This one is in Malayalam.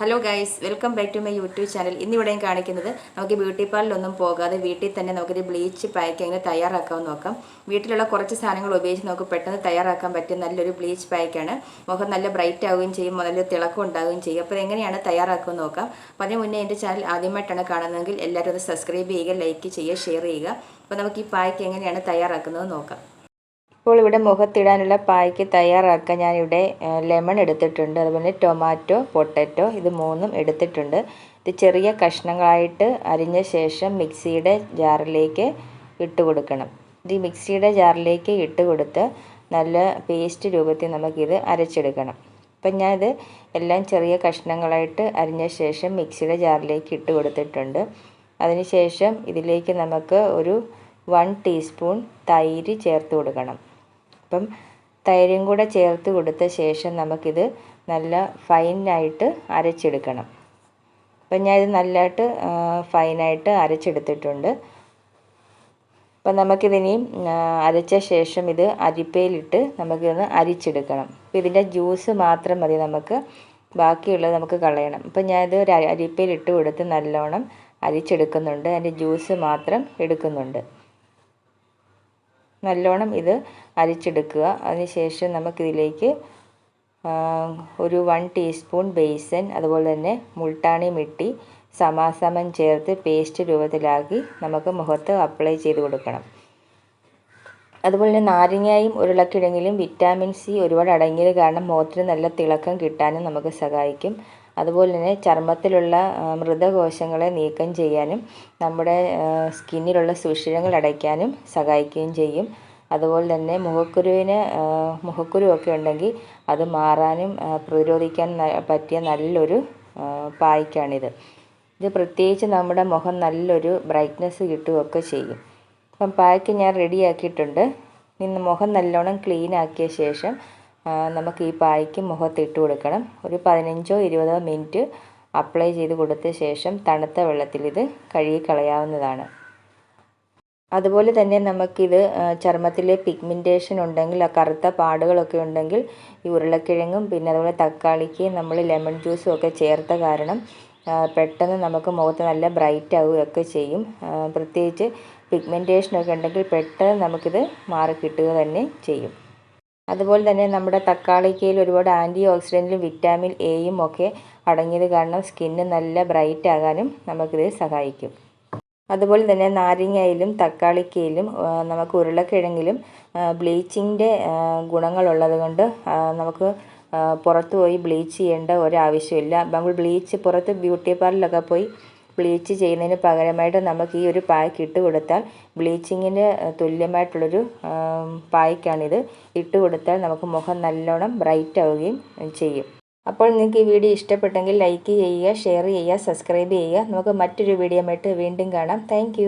Hello guys, welcome back to my YouTube channel. ഇന്നിവിടെയും കാണിക്കുന്നത് നമുക്ക് ബ്യൂട്ടി പാർലറിലൊന്നും പോകാതെ വീട്ടിൽ തന്നെ നമുക്കൊരു ബ്ലീച്ച് പാക്ക് എങ്ങനെ തയ്യാറാക്കാമെന്ന് നോക്കാം. വീട്ടിലുള്ള കുറച്ച് സാധനങ്ങൾ ഉപയോഗിച്ച് നമുക്ക് പെട്ടെന്ന് തയ്യാറാക്കാൻ പറ്റിയ നല്ലൊരു ബ്ലീച്ച് പാക്കാണ്. മുഖം നല്ല ബ്രൈറ്റ് ആവുകയും ചെയ്യും, നല്ലൊരു തിളക്കം ഉണ്ടാവുകയും ചെയ്യും. അപ്പോൾ എങ്ങനെയാണ് തയ്യാറാക്കുമെന്ന് നോക്കാം. അപ്പോൾ അതിന് മുന്നേ എൻ്റെ ചാനൽ ആദ്യമായിട്ടാണ് കാണുന്നതെങ്കിൽ എല്ലാവരും അത് സബ്സ്ക്രൈബ് ചെയ്യുക, ലൈക്ക് ചെയ്യുക, ഷെയർ ചെയ്യുക. അപ്പോൾ നമുക്ക് ഈ പാക്ക് എങ്ങനെയാണ് തയ്യാറാക്കുന്നത് നോക്കാം. ഇപ്പോൾ ഇവിടെ മുഖത്തിടാനുള്ള പായ്ക്ക് തയ്യാറാക്കാൻ ഞാനിവിടെ ലെമൺ എടുത്തിട്ടുണ്ട്, അതുപോലെ ടൊമാറ്റോ, പൊട്ടറ്റോ ഇത് മൂന്നും എടുത്തിട്ടുണ്ട്. ഇത് ചെറിയ കഷ്ണങ്ങളായിട്ട് അരിഞ്ഞ ശേഷം മിക്സിയുടെ ജാറിലേക്ക് ഇട്ട് കൊടുക്കണം. ഇത് ഈ മിക്സിയുടെ ജാറിലേക്ക് ഇട്ട് കൊടുത്ത് നല്ല പേസ്റ്റ് രൂപത്തിൽ നമുക്കിത് അരച്ചെടുക്കണം. അപ്പം ഞാനിത് എല്ലാം ചെറിയ കഷ്ണങ്ങളായിട്ട് അരിഞ്ഞ ശേഷം മിക്സിയുടെ ജാറിലേക്ക് ഇട്ട് കൊടുത്തിട്ടുണ്ട്. അതിനുശേഷം ഇതിലേക്ക് നമുക്ക് ഒരു 1 ടീസ്പൂൺ തൈര് ചേർത്ത് കൊടുക്കണം. അപ്പം തൈരും കൂടെ ചേർത്ത് കൊടുത്ത ശേഷം നമുക്കിത് നല്ല ഫൈനായിട്ട് അരച്ചെടുക്കണം. അപ്പം ഞാനിത് നല്ലതായിട്ട് ഫൈനായിട്ട് അരച്ചെടുത്തിട്ടുണ്ട്. അപ്പം നമുക്കിതിനെയും അരച്ച ശേഷം ഇത് അരിപ്പയിലിട്ട് നമുക്കിതൊന്ന് അരിച്ചെടുക്കണം. അപ്പോൾ ഇതിൻ്റെ ജ്യൂസ് മാത്രം മതി, നമുക്ക് ബാക്കിയുള്ളത് നമുക്ക് കളയണം. അപ്പം ഞാനിത് ഒരു അരിപ്പയിലിട്ട് കൊടുത്ത് നല്ലോണം അരിച്ചെടുക്കുന്നുണ്ട്, അതിൻ്റെ ജ്യൂസ് മാത്രം എടുക്കുന്നുണ്ട്. നല്ലോണം ഇത് അരിച്ചെടുക്കുക. അതിനുശേഷം നമുക്കിതിലേക്ക് ഒരു 1 ടീസ്പൂൺ ബേസൻ, അതുപോലെ തന്നെ മുൾട്ടാണി മിട്ടി സമാസമം ചേർത്ത് പേസ്റ്റ് രൂപത്തിലാക്കി നമുക്ക് മുഖത്ത് അപ്ലൈ ചെയ്ത് കൊടുക്കണം. അതുപോലെ തന്നെ നാരങ്ങയും ഉരുളക്കിഴങ്ങിലും വിറ്റാമിൻ സി ഒരുപാട് അടങ്ങിയത് കാരണം മുഖത്തിന് നല്ല തിളക്കം കിട്ടാനും നമുക്ക് സഹായിക്കും. അതുപോലെ തന്നെ ചർമ്മത്തിലുള്ള മൃതകോശങ്ങളെ നീക്കം ചെയ്യാനും നമ്മുടെ സ്കിന്നിലുള്ള സുഷിരങ്ങൾ അടയ്ക്കാനും സഹായിക്കുകയും ചെയ്യും. അതുപോലെ തന്നെ മുഖക്കുരുവൊക്കെ ഉണ്ടെങ്കിൽ അത് മാറാനും പ്രതിരോധിക്കാൻ പറ്റിയ നല്ലൊരു പായ്ക്കാണിത്. ഇത് പ്രത്യേകിച്ച് നമ്മുടെ മുഖം നല്ലൊരു ബ്രൈറ്റ്നസ് കിട്ടുകയൊക്കെ ചെയ്യും. അപ്പം പായ്ക്ക് ഞാൻ റെഡിയാക്കിയിട്ടുണ്ട്. ഇന്ന് മുഖം നല്ലോണം ക്ലീൻ ആക്കിയ ശേഷം നമുക്ക് ഈ പായ്ക്ക് മുഖത്തിട്ട് കൊടുക്കണം. ഒരു 15-20 മിനിറ്റ് അപ്ലൈ ചെയ്ത് കൊടുത്ത ശേഷം തണുത്ത വെള്ളത്തിൽ ഇത് കഴുകി കളയാവുന്നതാണ്. അതുപോലെ തന്നെ നമുക്കിത് ചർമ്മത്തിലെ പിഗ്മെൻറ്റേഷൻ ഉണ്ടെങ്കിൽ, ആ കറുത്ത പാടുകളൊക്കെ ഉണ്ടെങ്കിൽ ഈ ഉരുളക്കിഴങ്ങും പിന്നെ അതുപോലെ തക്കാളിക്ക് നമ്മൾ ലെമൺ ജ്യൂസും ഒക്കെ ചേർത്ത കാരണം പെട്ടെന്ന് നമുക്ക് മുഖത്ത് നല്ല ബ്രൈറ്റ് ആവുകയൊക്കെ ചെയ്യും. പ്രത്യേകിച്ച് പിഗ്മെൻറ്റേഷനൊക്കെ ഉണ്ടെങ്കിൽ പെട്ടെന്ന് നമുക്കിത് മാറി കിട്ടുക തന്നെ ചെയ്യും. അതുപോലെ തന്നെ നമ്മുടെ തക്കാളിക്കയിൽ ഒരുപാട് ആൻറ്റി ഓക്സിഡൻറ്റും വിറ്റാമിൻ എയും ഒക്കെ അടങ്ങിയത് കാരണം സ്കിന്ന് നല്ല ബ്രൈറ്റ് ആകാനും നമുക്കിത് സഹായിക്കും. അതുപോലെ തന്നെ നാരങ്ങയിലും തക്കാളിക്കയിലും നമുക്ക് ഉരുളക്കിഴങ്ങിലും ബ്ലീച്ചിങ്ങിൻ്റെ ഗുണങ്ങളുള്ളത് കൊണ്ട് നമുക്ക് പുറത്ത് പോയി ബ്ലീച്ച് ചെയ്യേണ്ട ഒരാവശ്യമില്ല. നമ്മൾ പുറത്ത് ബ്യൂട്ടി പാർലറിലൊക്കെ പോയി ബ്ലീച്ച് ചെയ്യുന്നതിന് പകരമായിട്ട് നമുക്ക് ഈ ഒരു പായ്ക്ക് ഇട്ട് കൊടുത്താൽ ബ്ലീച്ചിങ്ങിന് തുല്യമായിട്ടുള്ളൊരു പായ്ക്കാണിത്. ഇട്ട് കൊടുത്താൽ നമുക്ക് മുഖം നല്ലോണം ബ്രൈറ്റ് ആവുകയും ചെയ്യും. അപ്പോൾ നിങ്ങൾക്ക് ഈ വീഡിയോ ഇഷ്ടപ്പെട്ടെങ്കിൽ ലൈക്ക് ചെയ്യുക, ഷെയർ ചെയ്യുക, സബ്സ്ക്രൈബ് ചെയ്യുക. നമുക്ക് മറ്റൊരു വീഡിയോ ആയിട്ട് വീണ്ടും കാണാം. താങ്ക്